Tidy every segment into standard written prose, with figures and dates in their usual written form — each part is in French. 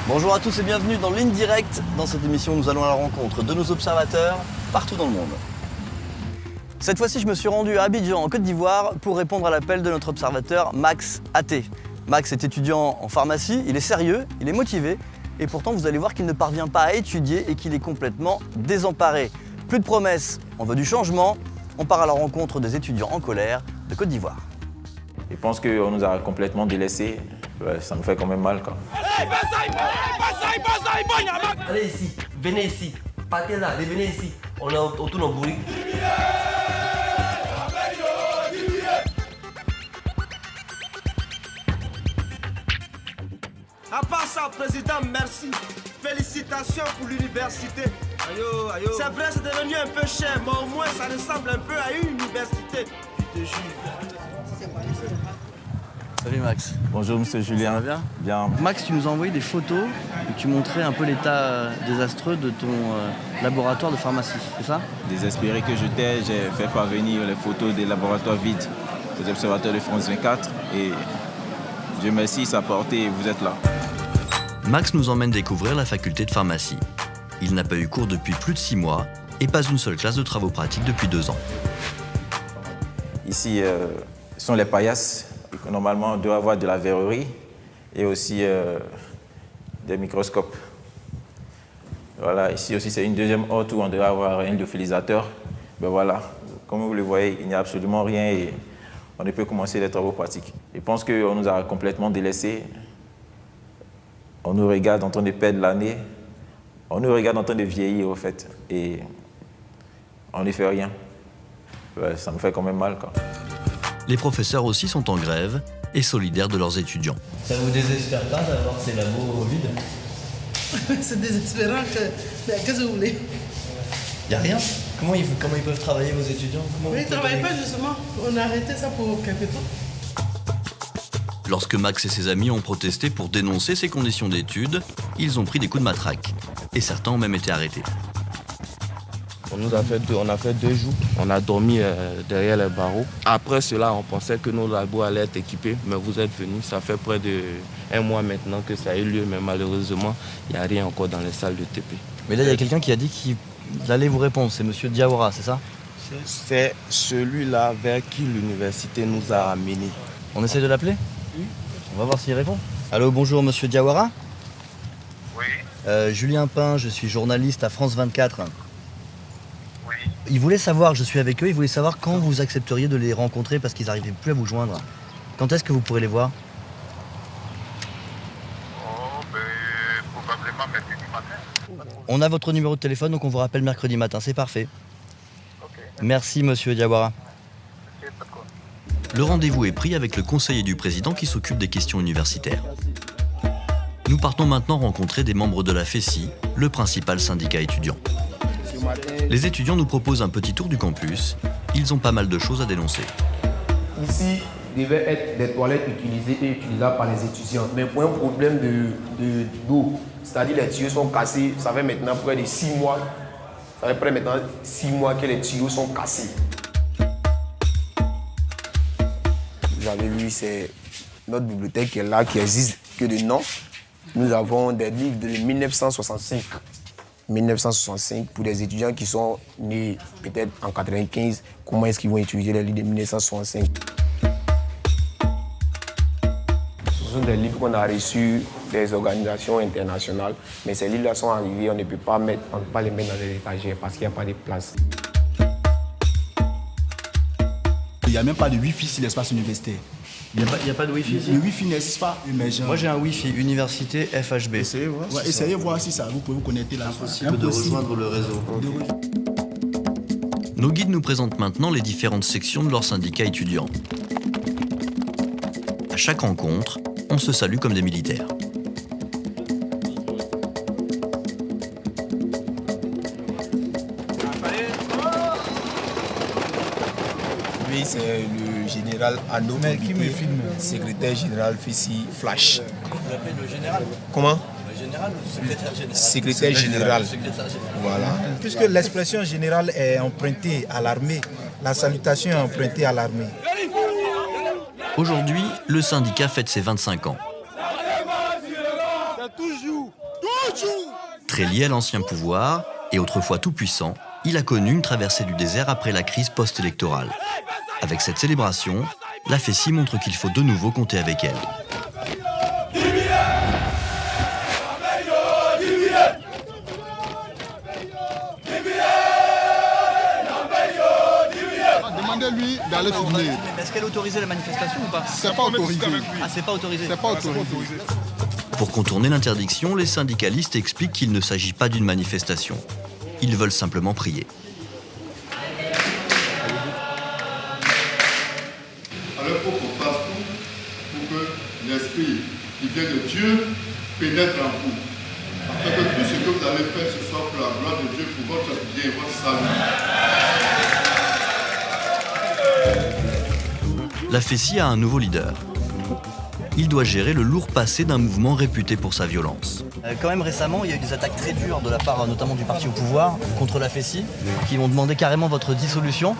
Bonjour à tous et bienvenue dans Ligne Directe. Dans cette émission, nous allons à la rencontre de nos observateurs partout dans le monde. Cette fois-ci, je me suis rendu à Abidjan, en Côte d'Ivoire, pour répondre à l'appel de notre observateur Max Até. Max est étudiant en pharmacie, il est sérieux, il est motivé, et pourtant vous allez voir qu'il ne parvient pas à étudier et qu'il est complètement désemparé. Plus de promesses, on veut du changement, on part à la rencontre des étudiants en colère de Côte d'Ivoire. Je pense qu'on nous a complètement délaissés. Ouais, ça nous fait quand même mal, quoi. Allez ici, venez ici, partez là, venez ici, on est autour de bruit. À part ça, président, merci. Félicitations pour l'université. C'est vrai, c'est devenu un peu cher, mais au moins ça ressemble un peu à une université. Je te jure. Salut Max. Bonjour, monsieur Julien. Ça va bien ? Bien. Max, tu nous as envoyé des photos et tu montrais un peu l'état désastreux de ton laboratoire de pharmacie, c'est ça ? Désespéré que j'étais, j'ai fait parvenir les photos des laboratoires vides aux observateurs de France 24 et Dieu merci, ça a porté et vous êtes là. Max nous emmène découvrir la faculté de pharmacie. Il n'a pas eu cours depuis plus de 6 mois et pas une seule classe de travaux pratiques depuis 2 ans. Ici, ce sont les paillasses. Normalement, on doit avoir de la verrerie et aussi des microscopes. Voilà, ici aussi, c'est une deuxième hôte où on doit avoir un lyophilisateur. Ben voilà, comme vous le voyez, il n'y a absolument rien et on ne peut commencer les travaux pratiques. Je pense qu'on nous a complètement délaissés. On nous regarde en train de perdre l'année. On nous regarde en train de vieillir, au fait. Et on ne fait rien. Ouais, ça me fait quand même mal, quoi. Les professeurs aussi sont en grève et solidaires de leurs étudiants. Ça vous désespère pas d'avoir ces labos vides? C'est désespérant qu'est-ce que vous voulez? Y a rien? Comment ils peuvent travailler, vos étudiants? Ils ne travaillent pas justement. On a arrêté ça pour quelque temps. Lorsque Max et ses amis ont protesté pour dénoncer ces conditions d'études, ils ont pris des coups de matraque. Et certains ont même été arrêtés. On a fait 2 jours, on a dormi derrière les barreaux. Après cela, on pensait que nos labos allaient être équipés, mais vous êtes venus, ça fait près d'1 mois maintenant que ça a eu lieu, mais malheureusement, il n'y a rien encore dans les salles de TP. Mais là, il y a quelqu'un qui a dit qu'il allait vous répondre, c'est monsieur Diawara, c'est ça ? C'est celui-là vers qui l'université nous a amenés. On essaie de l'appeler ? Oui. On va voir s'il répond. Allô, bonjour monsieur Diawara ? Oui. Julien Pain, je suis journaliste à France 24. Ils voulaient savoir, je suis avec eux, ils voulaient savoir quand vous accepteriez de les rencontrer parce qu'ils n'arrivaient plus à vous joindre. Quand est-ce que vous pourrez les voir? Probablement mercredi matin. On a votre numéro de téléphone, donc on vous rappelle mercredi matin, c'est parfait. Okay. Merci monsieur Diawara. Le rendez-vous est pris avec le conseiller du président qui s'occupe des questions universitaires. Nous partons maintenant rencontrer des membres de la FESI, le principal syndicat étudiant. Les étudiants nous proposent un petit tour du campus. Ils ont pas mal de choses à dénoncer. Ici, devaient être des toilettes utilisées et utilisables par les étudiants. Mais pour un problème d'eau, c'est-à-dire les tuyaux sont cassés, ça fait maintenant près de 6 mois. Ça fait près maintenant 6 mois que les tuyaux sont cassés. Vous avez vu, c'est notre bibliothèque qui est là, qui existe que de nom. Nous avons des livres de 1965. 1965 pour des étudiants qui sont nés peut-être en 95. Comment est-ce qu'ils vont utiliser les livres de 1965? Ce sont des livres qu'on a reçus des organisations internationales, mais ces livres-là sont arrivés, on ne peut pas les mettre dans les étagères parce qu'il n'y a pas de place. Il n'y a même pas de Wi-Fi sur l'espace universitaire. Il n'y a pas de Wi-Fi ici? Le Wi-Fi n'existe pas. Moi j'ai un Wi-Fi, université FHB. Essayez voir. Ouais, essayez voir si ça, vous pouvez vous connecter là. Impossible de rejoindre le réseau. Nos guides nous présentent maintenant les différentes sections de leur syndicat étudiant. À chaque rencontre, on se salue comme des militaires. Lui, c'est le général Arnaud Tobité, secrétaire général FESI Flash. Vous appelez le général? Comment? Le général ou secrétaire général? Secrétaire général. Secrétaire général. Voilà. Puisque l'expression générale est empruntée à l'armée, la salutation est empruntée à l'armée. Aujourd'hui, le syndicat fête ses 25 ans. Très lié à l'ancien pouvoir et autrefois tout puissant, il a connu une traversée du désert après la crise post-électorale. Avec cette célébration, la FESI montre qu'il faut de nouveau compter avec elle. Demandez-lui d'aller filmer. Est-ce qu'elle a autorisé la manifestation ou pas? C'est pas autorisé. Ah, c'est pas autorisé. C'est pas autorisé. Pour contourner l'interdiction, les syndicalistes expliquent qu'il ne s'agit pas d'une manifestation. Ils veulent simplement prier. Alors il faut qu'on fasse tout pour que l'esprit qui vient de Dieu pénètre en vous. Afin que tout ce que vous allez faire, ce soit pour la gloire de Dieu, pour votre bien et votre salut. La FESI a un nouveau leader. Il doit gérer le lourd passé d'un mouvement réputé pour sa violence. Quand même récemment, il y a eu des attaques très dures de la part notamment du parti au pouvoir contre la FESI, qui ont demandé carrément votre dissolution.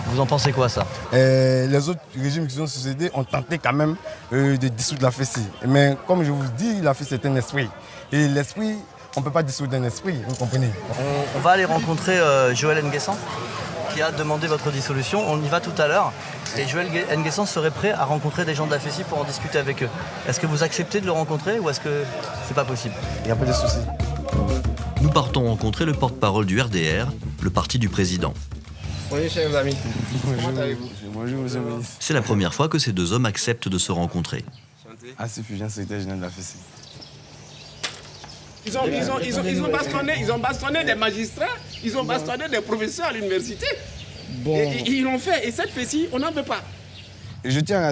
Vous en pensez quoi, ça? Les autres régimes qui sont succédés ont tenté quand même de dissoudre la FESI. Mais comme je vous dis, la FESI est un esprit. Et l'esprit, on ne peut pas dissoudre un esprit, vous comprenez? On va aller rencontrer Joël Nguessan, qui a demandé votre dissolution. On y va tout à l'heure. Et Joël Nguessan serait prêt à rencontrer des gens de la FESI pour en discuter avec eux. Est-ce que vous acceptez de le rencontrer ou est-ce que c'est pas possible? Il n'y a pas de souci. Nous partons rencontrer le porte-parole du RDR, le parti du président. Bonjour, chers amis. Comment allez-vous? Bonjour, monsieur le ministre. C'est la première fois que ces deux hommes acceptent de se rencontrer. Assis Fusion, secrétaire général de la FESI. Ils ont bastonné des magistrats, ils ont bastonné des professeurs à l'université. Bon. Et ils l'ont fait. Et cette FESI, on n'en veut pas. Je tiens à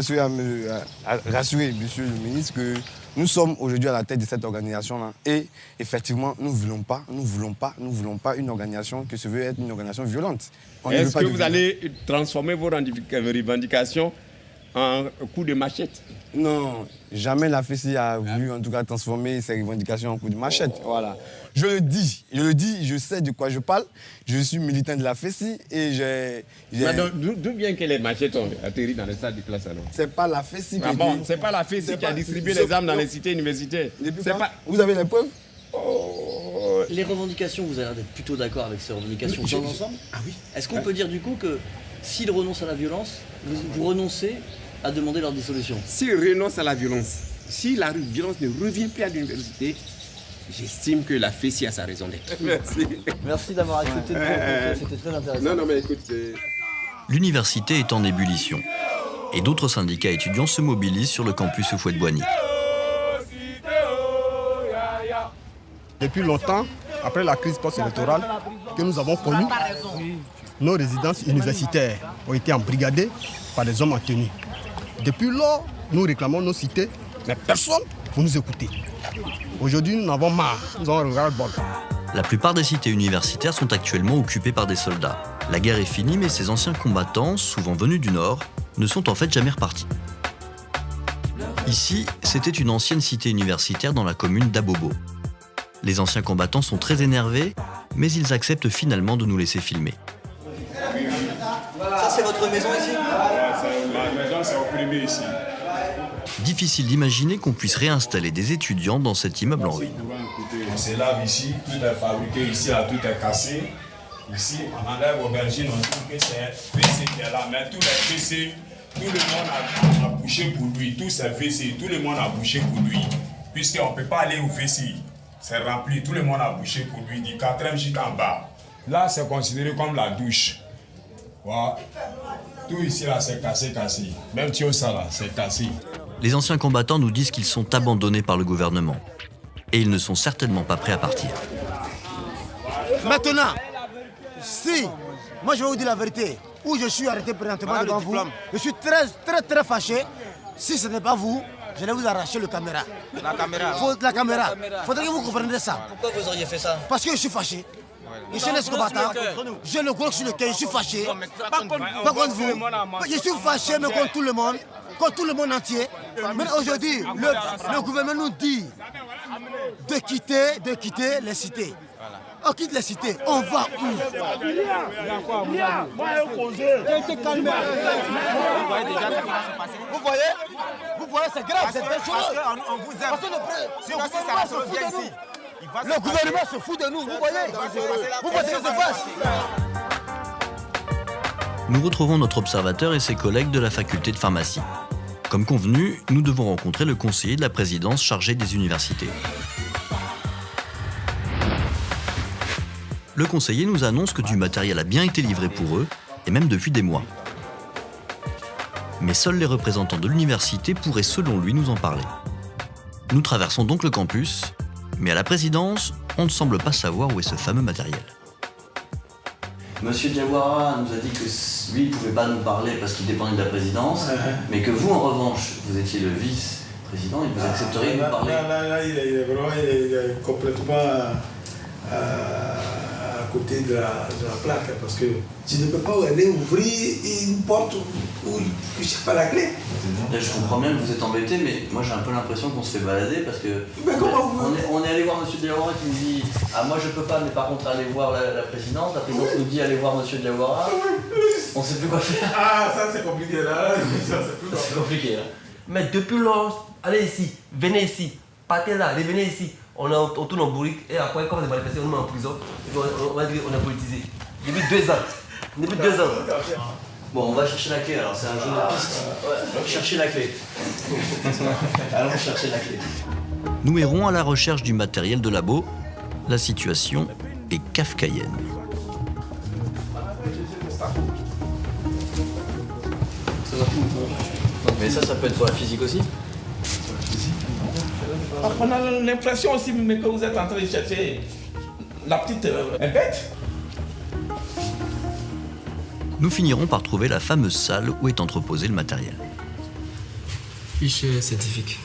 rassurer monsieur le ministre que nous sommes aujourd'hui à la tête de cette organisation-là. Et effectivement, nous ne voulons pas une organisation qui se veut être une organisation violente. Est-ce que vous allez transformer vos revendications en coup de machette? Non, jamais la FESI a voulu en tout cas transformer ses revendications en coup de machette. Voilà. Je le dis, je sais de quoi je parle. Je suis militant de la FESI et j'ai... D'où bien que les machettes ont atterri dans les salles de classe alors? C'est pas la FESI qui... Ah bon, c'est pas la FESI qui a distribué les armes dans les cités universitaires. Vous avez les preuves? Les revendications, vous avez l'air d'être plutôt d'accord avec ces revendications dans l'ensemble? Ah oui. Est-ce qu'on peut dire du coup que s'ils renoncent à la violence, vous renoncez à demander leur dissolution? S'ils renoncent à la violence, si la violence ne revient plus à l'université, j'estime que la FESI a sa raison d'être. Merci. Merci d'avoir accepté de me rencontrer, c'était très intéressant. Non, mais écoute... L'université est en ébullition. Et d'autres syndicats étudiants se mobilisent sur le campus Houphouët-Boigny. Depuis longtemps, après la crise post-électorale que nous avons connue, nos résidences universitaires ont été embrigadées par des hommes en tenue. Depuis lors, nous réclamons nos cités, mais personne pour nous écouter. Aujourd'hui, nous en avons marre, nous avons regardé le bol. La plupart des cités universitaires sont actuellement occupées par des soldats. La guerre est finie, mais ces anciens combattants, souvent venus du Nord, ne sont en fait jamais repartis. Ici, c'était une ancienne cité universitaire dans la commune d'Abobo. Les anciens combattants sont très énervés, mais ils acceptent finalement de nous laisser filmer. Ça, c'est votre maison ici? Ma maison, c'est opprimé ici. Difficile d'imaginer qu'on puisse réinstaller des étudiants dans cet immeuble en ruine. On se lave ici, tout est fabriqué ici, là, tout est cassé. Ici, on enlève aubergine, on trouve que c'est WC qui est là. Mais tous les WC, tout le monde a bouché pour lui. Tous ces WC, tout le monde a bouché pour lui. Puisqu'on ne peut pas aller au WC. C'est rempli, tout le monde a bouché pour lui, du 4e jusqu'en bas. Là, c'est considéré comme la douche. Voilà. Tout ici, là, c'est cassé. Même tu as ça, là, c'est cassé. Les anciens combattants nous disent qu'ils sont abandonnés par le gouvernement. Et ils ne sont certainement pas prêts à partir. Maintenant, si, moi je vais vous dire la vérité, où je suis arrêté présentement devant vous, je suis très fâché. Si ce n'est pas vous, je vais vous arracher le caméra. La caméra? La caméra. Faudrait que vous compreniez ça. Pourquoi vous auriez fait ça? Parce que je suis fâché. Je suis un ex-combattant. J'ai le gros sur le cœur, je suis fâché. Pas contre vous. Je suis fâché, mais contre tout le monde. Contre tout le monde entier. Mais aujourd'hui, le gouvernement nous dit de quitter les cités. On quitte les cités, on va où? Vous voyez, c'est grave, c'est très chose. On vous aime. Le gouvernement se fout de nous, vous voyez? Vous voyez ce qui se passe? Nous retrouvons notre observateur et ses collègues de la faculté de pharmacie. Comme convenu, nous devons rencontrer le conseiller de la présidence chargé des universités. Le conseiller nous annonce que du matériel a bien été livré pour eux, et même depuis des mois. Mais seuls les représentants de l'université pourraient, selon lui, nous en parler. Nous traversons donc le campus, mais à la présidence, on ne semble pas savoir où est ce fameux matériel. Monsieur Diawara nous a dit que lui, il ne pouvait pas nous parler parce qu'il dépendait de la présidence, mais que vous, en revanche, vous étiez le vice-président et vous accepteriez de nous parler. Là, il est vraiment complètement à côté de la plaque, parce que tu ne peux pas aller ouvrir une porte où je sais pas la clé. Là, je comprends bien que vous êtes embêté, mais moi j'ai un peu l'impression qu'on se fait balader parce que on est allé voir Monsieur Diawara qui nous dit « Ah moi je peux pas, mais par contre aller voir la présidence. La présidence nous dit allez voir Monsieur Diawara. On sait plus quoi faire. » Ah ça c'est compliqué là, c'est compliqué là. Mais depuis lors, allez ici, venez ici, partez là, revenez ici. On tourne en bourrique et après, quand on est manifesté, on est en prison. On va dire qu'on est politisé. Depuis 2 ans. Depuis 2 ans. Bon, on va chercher la clé alors, c'est un jeu de piste. Ouais, chercher la clé. Allons chercher la clé. Nous errons à la recherche du matériel de labo. La situation est kafkaïenne. Mais ça peut être pour la physique aussi? On a l'impression aussi que vous êtes en train de chercher la petite bête. Nous finirons par trouver la fameuse salle où est entreposé le matériel. Fichier scientifique.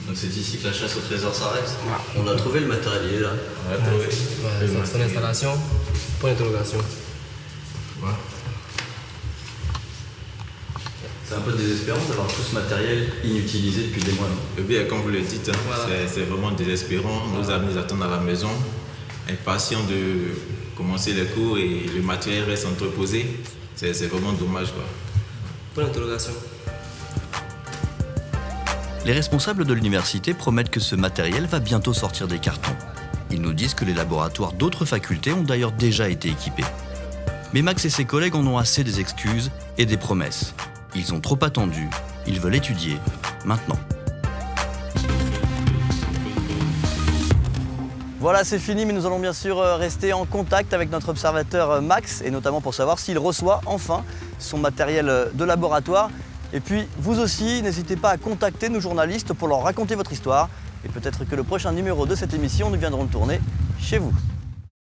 Donc c'est ici que la chasse au trésor s'arrête. On a trouvé le matériel, il est là. On l'a trouvé. Ouais, son installation, point d'interrogation. Ouais. C'est un peu désespérant d'avoir tout ce matériel inutilisé depuis des mois. Eh bien, comme vous le dites, hein, voilà. C'est vraiment désespérant. Nos amis attendent à la maison, impatients de commencer les cours et le matériel reste entreposé. C'est vraiment dommage, quoi. Point d'interrogation. Les responsables de l'université promettent que ce matériel va bientôt sortir des cartons. Ils nous disent que les laboratoires d'autres facultés ont d'ailleurs déjà été équipés. Mais Max et ses collègues en ont assez des excuses et des promesses. Ils ont trop attendu, ils veulent étudier, maintenant. Voilà, c'est fini, mais nous allons bien sûr rester en contact avec notre observateur Max, et notamment pour savoir s'il reçoit enfin son matériel de laboratoire. Et puis, vous aussi, n'hésitez pas à contacter nos journalistes pour leur raconter votre histoire. Et peut-être que le prochain numéro de cette émission, nous viendrons tourner chez vous.